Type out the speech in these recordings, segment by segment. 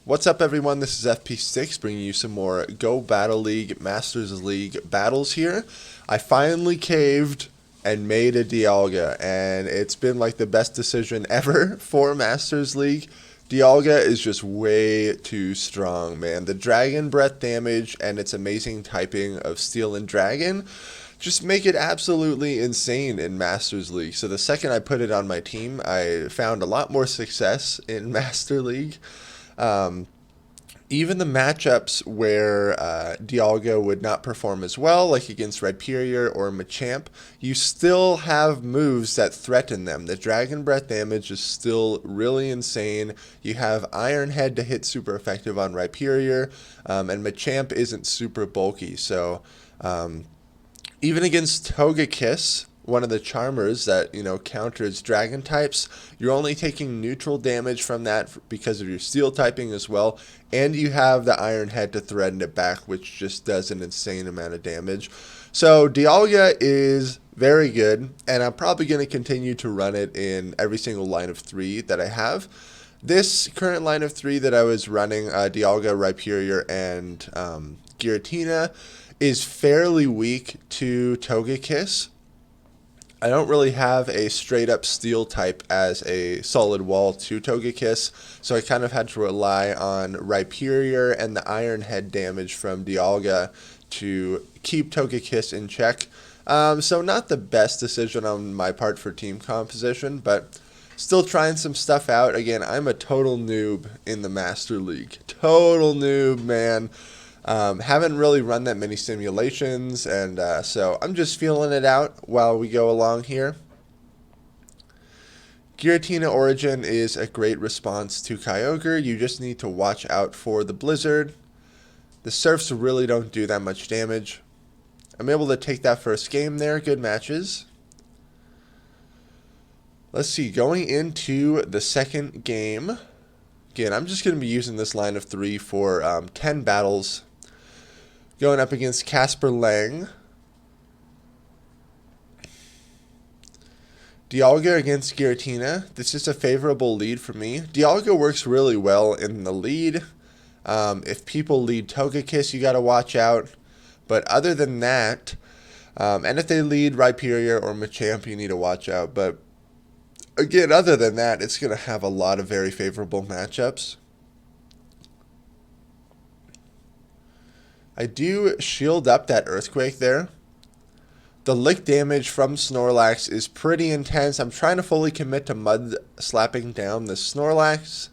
What's up, everyone? This is FP6 bringing you some more Go Battle League Masters League battles here. I finally caved and made a Dialga, and it's been like the best decision ever for Masters League. Dialga is just way too strong, man. The Dragon Breath damage and its amazing typing of Steel and Dragon just make it absolutely insane in Masters League. So the second I put it on my team, I found a lot more success in Master League. Even the matchups where Dialga would not perform as well, like against Rhyperior or Machamp, you still have moves that threaten them. The Dragon Breath damage is still really insane. You have Iron Head to hit super effective on Rhyperior, and Machamp isn't super bulky. So even against Togekiss, one of the Charmers that, counters Dragon types, you're only taking neutral damage from that because of your Steel typing as well, and you have the Iron Head to threaten it back, which just does an insane amount of damage. So Dialga is very good, and I'm probably going to continue to run it in every single line of 3 that I have. This current line of 3 that I was running, Dialga, Rhyperior, and Giratina, is fairly weak to Togekiss. I don't really have a straight up Steel type as a solid wall to Togekiss, so I kind of had to rely on Rhyperior and the Iron Head damage from Dialga to keep Togekiss in check. So not the best decision on my part for team composition, but still trying some stuff out. Again, I'm a total noob in the Master League. Total noob, man. Haven't really run that many simulations, and so I'm just feeling it out while we go along here. Giratina Origin is a great response to Kyogre. You just need to watch out for the Blizzard. The Surfs really don't do that much damage. I'm able to take that first game there. Good matches. Let's see, going into the second game. Again, I'm just going to be using this line of 3 for 10 battles. Going up against Casper Lang. Dialga against Giratina. This is a favorable lead for me. Dialga works really well in the lead. If people lead Togekiss, you got to watch out. But other than that, and if they lead Rhyperior or Machamp, you need to watch out. But again, other than that, it's going to have a lot of very favorable matchups. I do shield up that Earthquake there. The lick damage from Snorlax is pretty intense. I'm trying to fully commit to mud slapping down the Snorlax.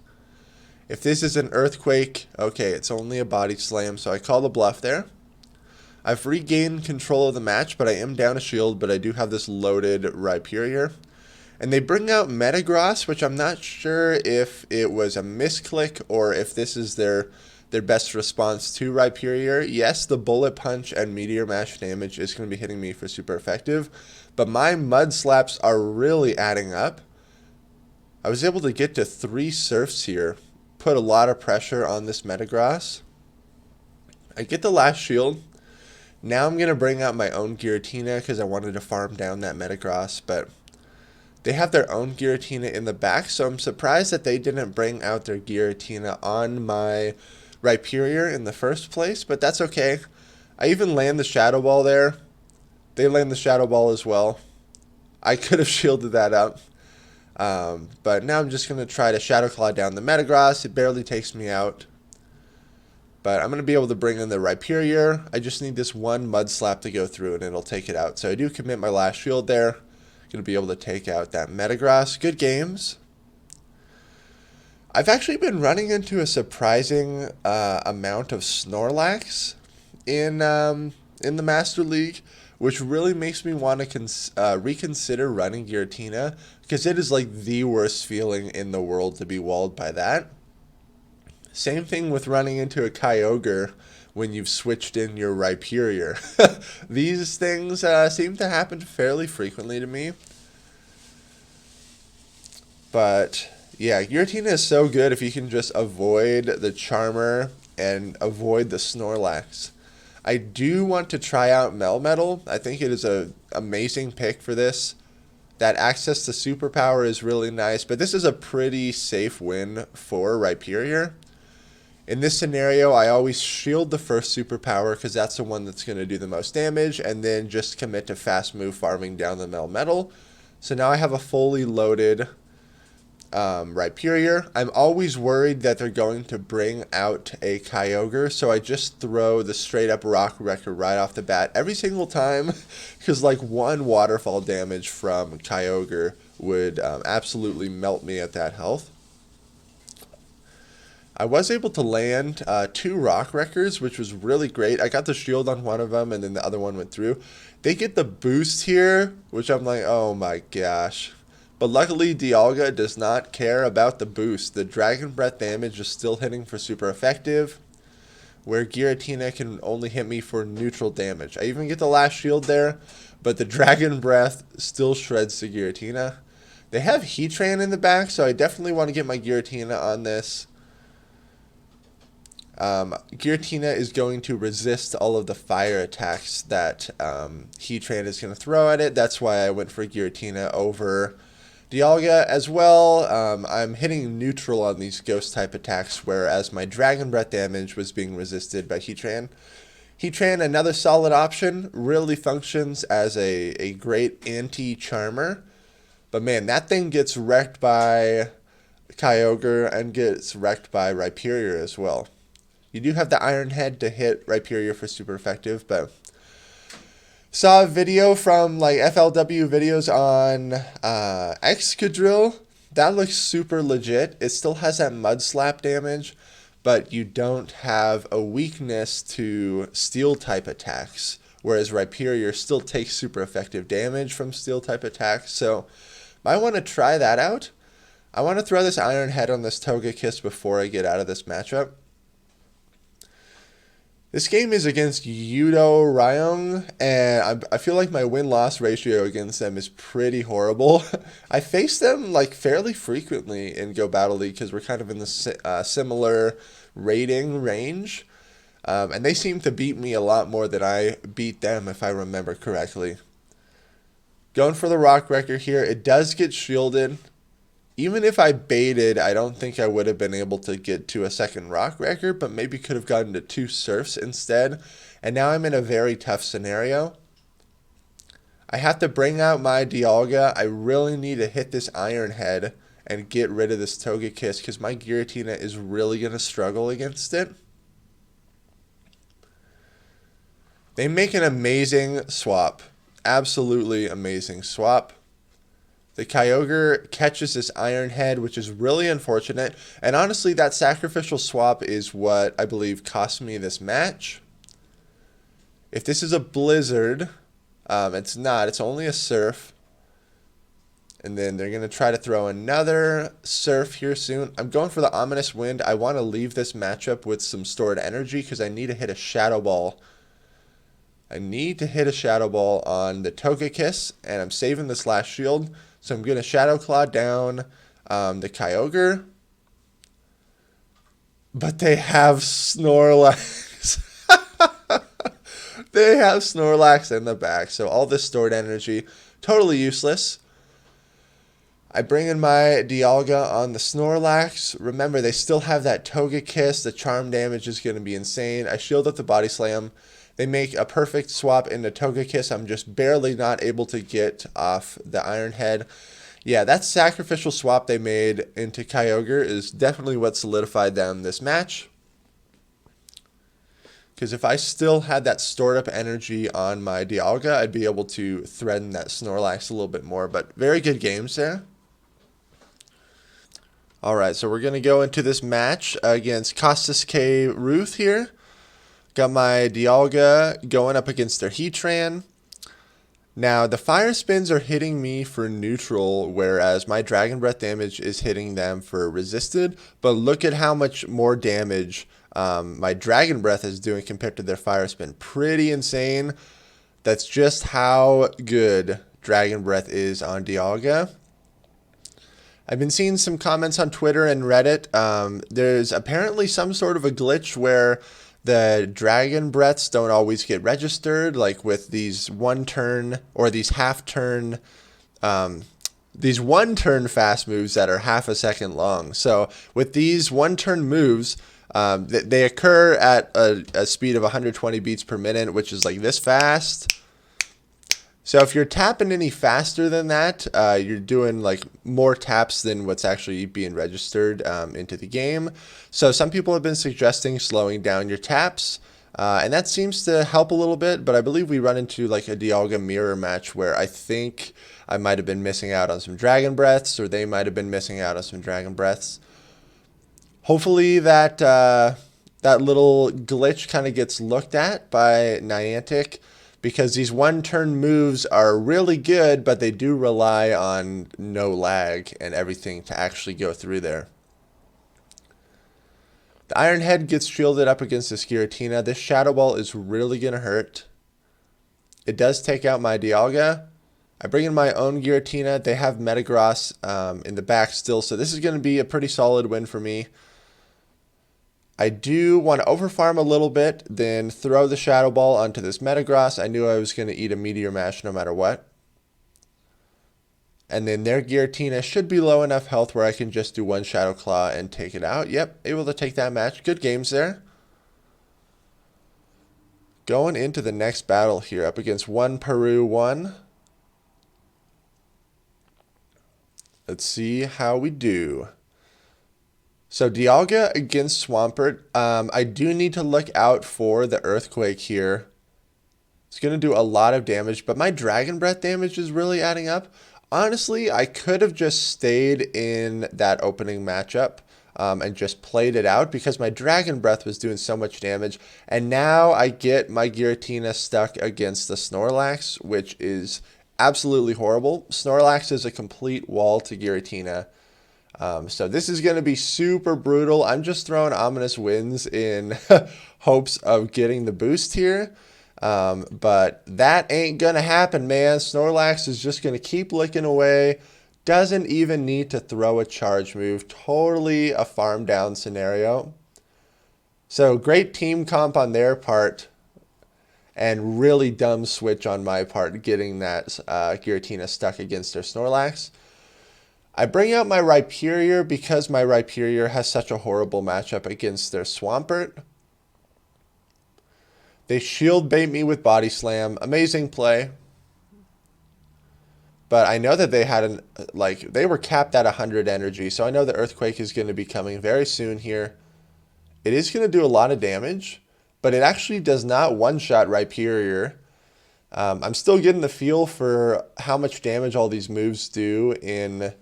If this is an Earthquake, okay, it's only a Body Slam, so I call the bluff there. I've regained control of the match, but I am down a shield, but I do have this loaded Rhyperior. And they bring out Metagross, which I'm not sure if it was a misclick or if this is their best response to Rhyperior. Yes, the Bullet Punch and Meteor Mash damage is going to be hitting me for super effective, but my Mud Slaps are really adding up. I was able to get to 3 Surfs here, put a lot of pressure on this Metagross. I get the last shield. Now I'm going to bring out my own Giratina because I wanted to farm down that Metagross, but they have their own Giratina in the back, so I'm surprised that they didn't bring out their Giratina on my Rhyperior in the first place, but that's okay. I even land the Shadow Ball there. They land the Shadow Ball as well. I could have shielded that up. But now I'm just going to try to Shadow Claw down the Metagross. It barely takes me out. But I'm going to be able to bring in the Rhyperior. I just need this one Mud Slap to go through and it'll take it out. So I do commit my last shield there. Going to be able to take out that Metagross. Good games. I've actually been running into a surprising amount of Snorlax in the Master League, which really makes me want to reconsider running Giratina, because it is like the worst feeling in the world to be walled by that. Same thing with running into a Kyogre when you've switched in your Rhyperior. These things seem to happen fairly frequently to me. But yeah, Giratina is so good if you can just avoid the Charmer and avoid the Snorlax. I do want to try out Melmetal. I think it is an amazing pick for this. That access to superpower is really nice, but this is a pretty safe win for Rhyperior. In this scenario, I always shield the first superpower because that's the one that's going to do the most damage, and then just commit to fast move farming down the metal. So now I have a fully loaded Rhyperior. I'm always worried that they're going to bring out a Kyogre, so I just throw the straight up Rock Wrecker right off the bat every single time, because like one waterfall damage from Kyogre would absolutely melt me at that health. I was able to land 2 Rock Wreckers, which was really great. I got the shield on one of them, and then the other one went through. They get the boost here, which I'm like, oh my gosh. But luckily, Dialga does not care about the boost. The Dragon Breath damage is still hitting for super effective, where Giratina can only hit me for neutral damage. I even get the last shield there, but the Dragon Breath still shreds the Giratina. They have Heatran in the back, so I definitely want to get my Giratina on this. Giratina is going to resist all of the fire attacks that Heatran is going to throw at it. That's why I went for Giratina over Dialga as well. I'm hitting neutral on these ghost type attacks, whereas my Dragon Breath damage was being resisted by Heatran. Heatran, another solid option, really functions as a great anti-charmer. But man, that thing gets wrecked by Kyogre and gets wrecked by Rhyperior as well. You do have the Iron Head to hit Rhyperior for super effective, but saw a video from like FLW videos on Excadrill. That looks super legit. It still has that Mud Slap damage, but you don't have a weakness to Steel type attacks, whereas Rhyperior still takes super effective damage from Steel type attacks. So I want to try that out. I want to throw this Iron Head on this Togekiss before I get out of this matchup. This game is against Yudo Ryong, and I feel like my win-loss ratio against them is pretty horrible. I face them like fairly frequently in Go Battle League because we're kind of in the similar rating range, and they seem to beat me a lot more than I beat them, if I remember correctly. Going for the Rock Wrecker here. It does get shielded. Even if I baited, I don't think I would have been able to get to a second Rock Wrecker, but maybe could have gotten to 2 Surfs instead. And now I'm in a very tough scenario. I have to bring out my Dialga. I really need to hit this Iron Head and get rid of this Togekiss because my Giratina is really going to struggle against it. They make an amazing swap. Absolutely amazing swap. The Kyogre catches this Iron Head, which is really unfortunate. And honestly, that sacrificial swap is what I believe cost me this match. If this is a Blizzard, it's not. It's only a Surf. And then they're going to try to throw another Surf here soon. I'm going for the Ominous Wind. I want to leave this matchup with some stored energy because I need to hit a Shadow Ball. I need to hit a Shadow Ball on the Togekiss, and I'm saving this last shield. So I'm going to Shadow Claw down the Kyogre. But they have Snorlax. They have Snorlax in the back. So all this stored energy, totally useless. I bring in my Dialga on the Snorlax. Remember, they still have that Togekiss. The charm damage is going to be insane. I shield up the Body Slam. They make a perfect swap into Togekiss. I'm just barely not able to get off the Iron Head. Yeah, that sacrificial swap they made into Kyogre is definitely what solidified them this match. Because if I still had that stored up energy on my Dialga, I'd be able to threaten that Snorlax a little bit more. But very good games there. Alright, so we're going to go into this match against Costas K. Ruth here. Got my Dialga going up against their Heatran. Now, the Fire Spins are hitting me for neutral, whereas my Dragon Breath damage is hitting them for resisted. But look at how much more damage my Dragon Breath is doing compared to their Fire Spin. Pretty insane. That's just how good Dragon Breath is on Dialga. I've been seeing some comments on Twitter and Reddit. There's apparently some sort of a glitch where the Dragon Breaths don't always get registered, like with these one-turn or these half-turn, these one-turn fast moves that are half a second long. So with these one-turn moves, They occur at a speed of 120 beats per minute, which is like this fast. So if you're tapping any faster than that, you're doing like more taps than what's actually being registered into the game. So some people have been suggesting slowing down your taps, and that seems to help a little bit. But I believe we run into like a Dialga mirror match where I think I might have been missing out on some Dragon Breaths, or they might have been missing out on some Dragon Breaths. Hopefully that that little glitch kind of gets looked at by Niantic, because these one-turn moves are really good, but they do rely on no lag and everything to actually go through there. The Iron Head gets shielded up against this Giratina. This Shadow Ball is really going to hurt. It does take out my Dialga. I bring in my own Giratina. They have Metagross in the back still, so this is going to be a pretty solid win for me. I do want to overfarm a little bit, then throw the Shadow Ball onto this Metagross. I knew I was going to eat a Meteor Mash no matter what. And then their Giratina should be low enough health where I can just do one Shadow Claw and take it out. Yep, able to take that match. Good games there. Going into the next battle here, up against one Peru 1. Let's see how we do. So Dialga against Swampert. I do need to look out for the Earthquake here. It's going to do a lot of damage, but my Dragon Breath damage is really adding up. Honestly, I could have just stayed in that opening matchup and just played it out, because my Dragon Breath was doing so much damage. And now I get my Giratina stuck against the Snorlax, which is absolutely horrible. Snorlax is a complete wall to Giratina. So this is going to be super brutal. I'm just throwing Ominous Winds in hopes of getting the boost here. But that ain't going to happen, man. Snorlax is just going to keep licking away. Doesn't even need to throw a charge move. Totally a farm down scenario. So great team comp on their part. And really dumb switch on my part, getting that Giratina stuck against their Snorlax. I bring out my Rhyperior because my Rhyperior has such a horrible matchup against their Swampert. They shield bait me with Body Slam. Amazing play. But I know that they had they were capped at 100 energy, so I know the Earthquake is going to be coming very soon here. It is going to do a lot of damage, but it actually does not one-shot Rhyperior. I'm still getting the feel for how much damage all these moves do in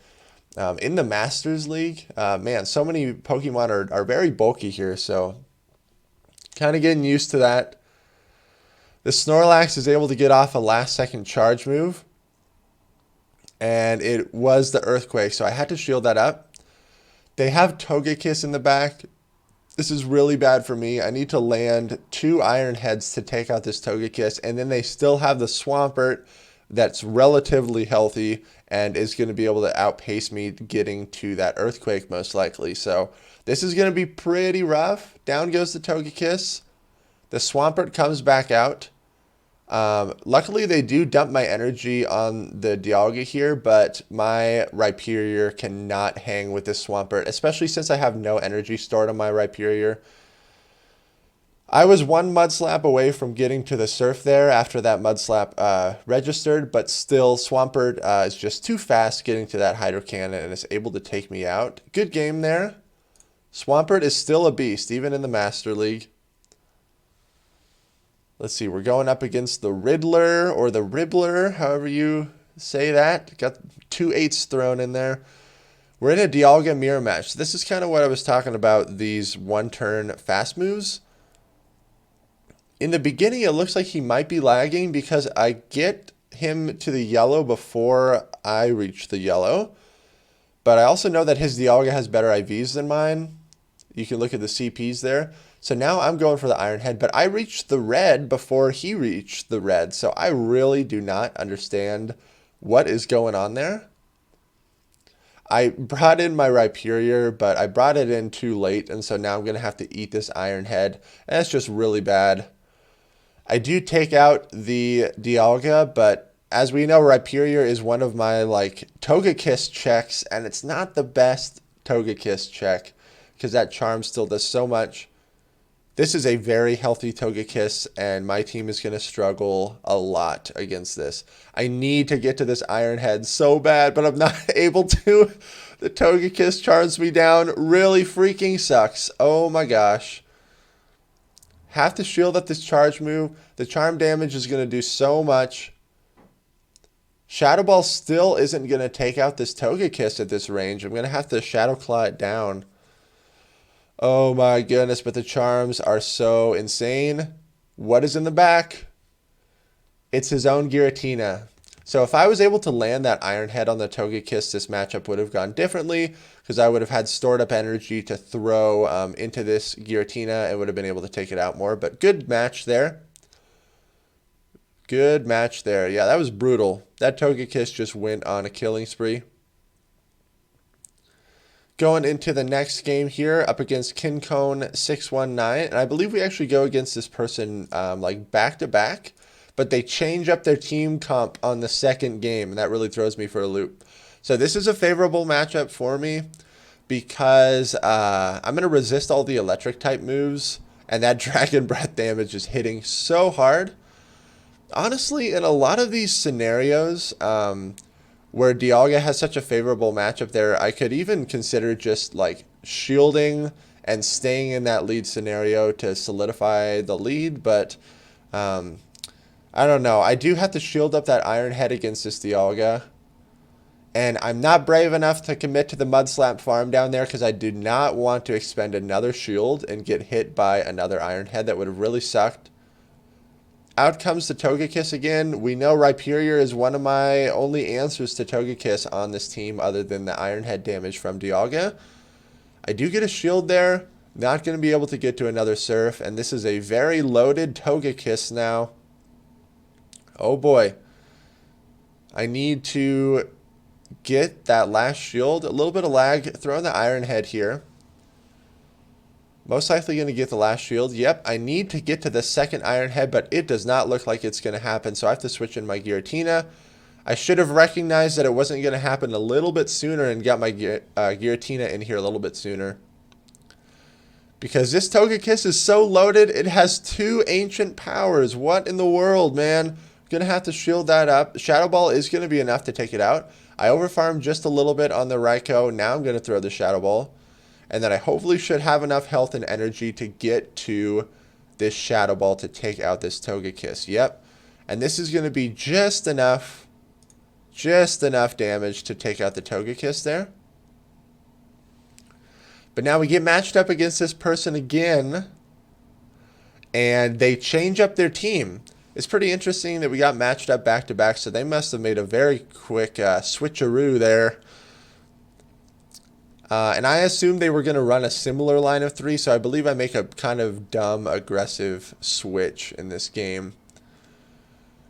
the Masters League. Man, so many Pokemon are very bulky here, so kind of getting used to that. The Snorlax is able to get off a last-second charge move, and it was the Earthquake, so I had to shield that up. They have Togekiss in the back. This is really bad for me. I need to land 2 Iron Heads to take out this Togekiss, and then they still have the Swampert that's relatively healthy and is going to be able to outpace me getting to that Earthquake most likely. So this is going to be pretty rough. Down goes the Togekiss. The Swampert comes back out. Luckily, they do dump my energy on the Dialga here, but my Rhyperior cannot hang with this Swampert, especially since I have no energy stored on my Rhyperior. I was one Mud Slap away from getting to the Surf there after that Mud Slap registered, but still, Swampert is just too fast getting to that Hydro Cannon and is able to take me out. Good game there. Swampert is still a beast, even in the Master League. Let's see, we're going up against the Riddler, or the Ribbler, however you say that. Got 2 8s thrown in there. We're in a Dialga mirror match. This is kind of what I was talking about, these one-turn fast moves. In the beginning, it looks like he might be lagging because I get him to the yellow before I reach the yellow. But I also know that his Dialga has better IVs than mine. You can look at the CPs there. So now I'm going for the Iron Head, but I reached the red before he reached the red. So I really do not understand what is going on there. I brought in my Rhyperior, but I brought it in too late, and so now I'm going to have to eat this Iron Head. And that's just really bad. I do take out the Dialga, but as we know, Rhyperior is one of my Togekiss checks, and it's not the best Togekiss check, because that charm still does so much. This is a very healthy Togekiss, and my team is going to struggle a lot against this. I need to get to this Iron Head so bad, but I'm not able to. The Togekiss charms me down. Really freaking sucks. Oh my gosh. Have to shield up this charge move. The charm damage is going to do so much. Shadow Ball still isn't going to take out this Togekiss at this range. I'm going to have to Shadow Claw it down. Oh my goodness, but the charms are so insane. What is in the back? It's his own Giratina. So if I was able to land that Iron Head on the Togekiss, this matchup would have gone differently because I would have had stored up energy to throw into this Giratina and would have been able to take it out more. But good match there. Good match there. Yeah, that was brutal. That Togekiss just went on a killing spree. Going into the next game here, up against Kincone619, and I believe we actually go against this person like back-to-back, but they change up their team comp on the second game, and that really throws me for a loop. So this is a favorable matchup for me because I'm going to resist all the electric-type moves, and that Dragon Breath damage is hitting so hard. Honestly, in a lot of these scenarios, where Dialga has such a favorable matchup there, I could even consider just like shielding and staying in that lead scenario to solidify the lead, but I don't know. I do have to shield up that Iron Head against this Dialga, and I'm not brave enough to commit to the Mud Slap farm down there because I do not want to expend another shield and get hit by another Iron Head. That would have really sucked. Out comes the Togekiss again. We know Rhyperior is one of my only answers to Togekiss on this team other than the Iron Head damage from Dialga. I do get a shield there. Not going to be able to get to another Surf, and this is a very loaded Togekiss now. Oh boy. I need to get that last shield. A little bit of lag. Throw in the Iron Head here. Most likely going to get the last shield. Yep, I need to get to the second Iron Head, but it does not look like it's going to happen, so I have to switch in my Giratina. I should have recognized that it wasn't going to happen a little bit sooner and got my Giratina in here a little bit sooner. Because this Togekiss is so loaded, it has 2 ancient powers. What in the world, man? Going to have to shield that up. Shadow Ball is going to be enough to take it out. I overfarmed just a little bit on the Raikou. Now I'm going to throw the Shadow Ball. And then I hopefully should have enough health and energy to get to this Shadow Ball to take out this Togekiss. Yep. And this is going to be just enough damage to take out the Togekiss there. But now we get matched up against this person again, and they change up their team. It's pretty interesting that we got matched up back-to-back, so they must have made a very quick switcheroo there. And I assumed they were going to run a similar line of 3, so I believe I make a kind of dumb, aggressive switch in this game.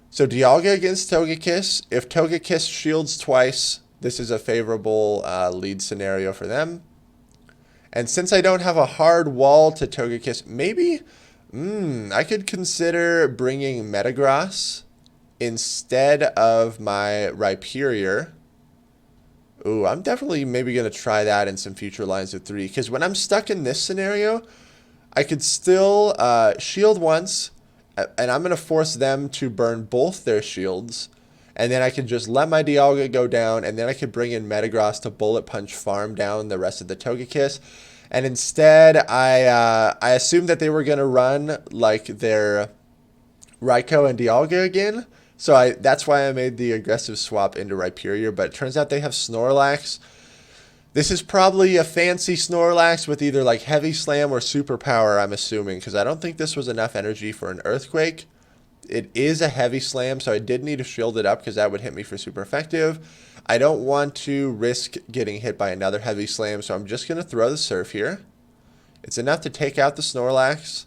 So Dialga against Togekiss. If Togekiss shields twice, this is a favorable lead scenario for them. And since I don't have a hard wall to Togekiss, maybe I could consider bringing Metagross instead of my Rhyperior. Ooh, I'm definitely maybe going to try that in some future lines of 3. Because when I'm stuck in this scenario, I could still shield once, and I'm going to force them to burn both their shields. And then I can just let my Dialga go down, and then I could bring in Metagross to Bullet Punch farm down the rest of the Togekiss. And instead, I assumed that they were going to run like their Raikou and Dialga again. So that's why I made the aggressive swap into Rhyperior, but it turns out they have Snorlax. This is probably a fancy Snorlax with either like Heavy Slam or Superpower, I'm assuming, because I don't think this was enough energy for an Earthquake. It is a Heavy Slam, so I did need to shield it up because that would hit me for super effective. I don't want to risk getting hit by another Heavy Slam, so I'm just going to throw the Surf here. It's enough to take out the Snorlax.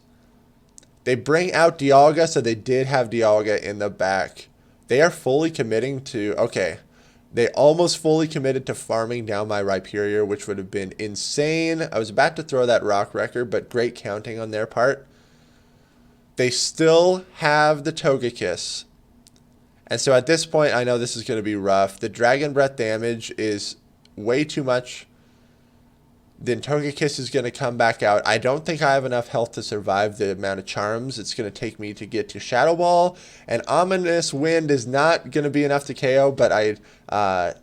They bring out Dialga, so they did have Dialga in the back. They are fully committing to... Okay, they almost fully committed to farming down my Rhyperior, which would have been insane. I was about to throw that Rock Wrecker, but great counting on their part. They still have the Togekiss. And so at this point, I know this is going to be rough. The Dragon Breath damage is way too much. Then Togekiss is going to come back out. I don't think I have enough health to survive the amount of charms it's going to take me to get to Shadow Ball. And Ominous Wind is not going to be enough to KO, but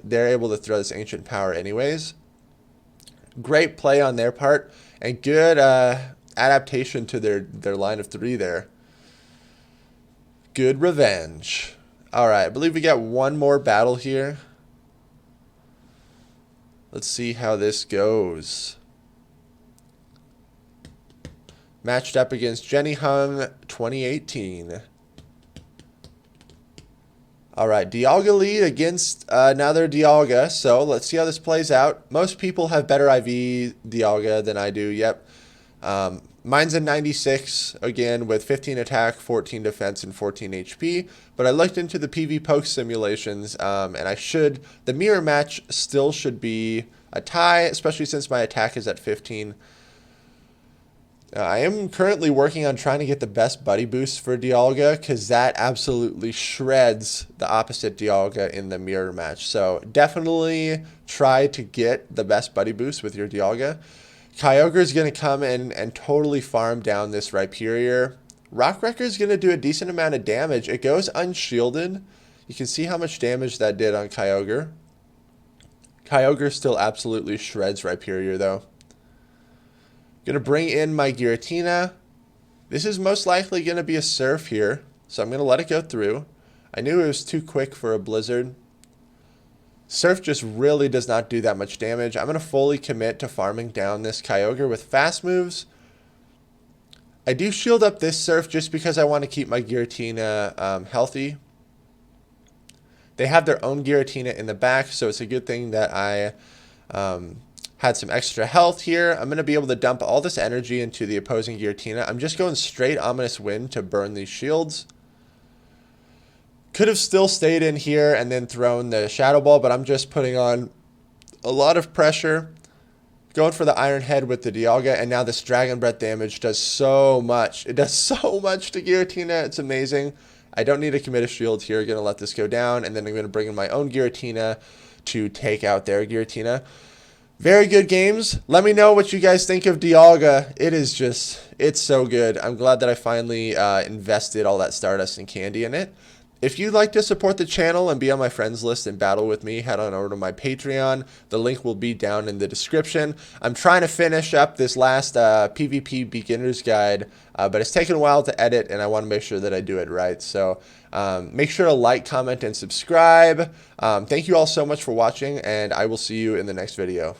they're able to throw this Ancient Power anyways. Great play on their part, and good adaptation to their line of 3 there. Good revenge. All right, I believe we got one more battle here. Let's see how this goes. Matched up against Jenny Hung 2018. All right, Dialga lead against another Dialga. So let's see how this plays out. Most people have better IV Dialga than I do. Yep. Mine's a 96, again, with 15 attack, 14 defense, and 14 HP. But I looked into the PV Poke simulations, and the mirror match still should be a tie, especially since my attack is at 15. I am currently working on trying to get the best buddy boost for Dialga, because that absolutely shreds the opposite Dialga in the mirror match. So definitely try to get the best buddy boost with your Dialga. Kyogre is going to come in and totally farm down this Rhyperior. Rockbreaker is going to do a decent amount of damage. It goes unshielded. You can see how much damage that did on Kyogre. Kyogre still absolutely shreds Rhyperior though. Going to bring in my Giratina. This is most likely going to be a Surf here, so I'm going to let it go through. I knew it was too quick for a Blizzard. Surf just really does not do that much damage. I'm going to fully commit to farming down this Kyogre with fast moves. I do shield up this Surf just because I want to keep my Giratina healthy. They have their own Giratina in the back, so it's a good thing that I had some extra health here. I'm going to be able to dump all this energy into the opposing Giratina. I'm just going straight Ominous Wind to burn these shields. Could have still stayed in here and then thrown the Shadow Ball, but I'm just putting on a lot of pressure. Going for the Iron Head with the Dialga, and now this Dragon Breath damage does so much. It does so much to Giratina. It's amazing. I don't need to commit a shield here. Going to let this go down, and then I'm going to bring in my own Giratina to take out their Giratina. Very good games. Let me know what you guys think of Dialga. It's so good. I'm glad that I finally invested all that Stardust and candy in it. If you'd like to support the channel and be on my friends list and battle with me, head on over to my Patreon. The link will be down in the description. I'm trying to finish up this last PvP beginner's guide, but it's taken a while to edit, and I want to make sure that I do it right. So make sure to like, comment, and subscribe. Thank you all so much for watching, and I will see you in the next video.